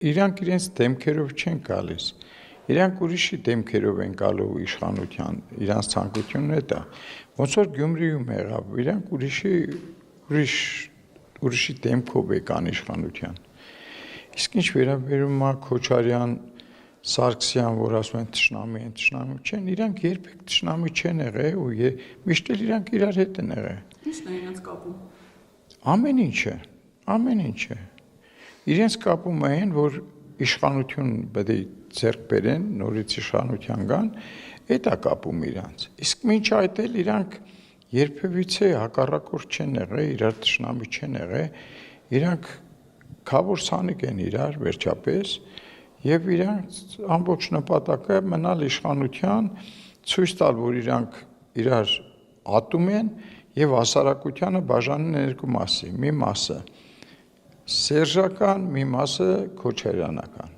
Իրանք իրենց դեմքերով չեն գալիս, իրանք ուրիշի դեմքերով են գալու իշխանության, իրանց ցանկությունն է դա, ոնց որ Գյումրիում եղավ, իրանք ուրիշի դեմքով եկան իշխանության, իսկ ինչ վերաբերում է Քոչարյան, Սարգսյան, որ ասում են թշնամի չեն, իրանք երբեք թշնամի չեն եղել ու միշտ էլ իրանք իրար հետ են եղել։ Ի՞նչն է իրենց կապում։ Ամեն ինչը։ Իրենց կապում են, որ իշխանություն պետք է ձեռք բերեն, նորից իշխանության գան, դա կապում իրանց։ Իսկ մինչ այդ էլ իրանք երբևիցե հակառակորդ չեն եղել, իրար թշնամի չեն եղել, իրանք քավոր սանիկ են իրար վերջապես, եւ իրանք ամբողջ նպատակը մնալ իշխանության, ցույց տալ, որ իրանք իրար ատում են եւ հասարակությանը բաժանել երկու մասի, մի մասը սերժական, մի մասը քոչարյանական։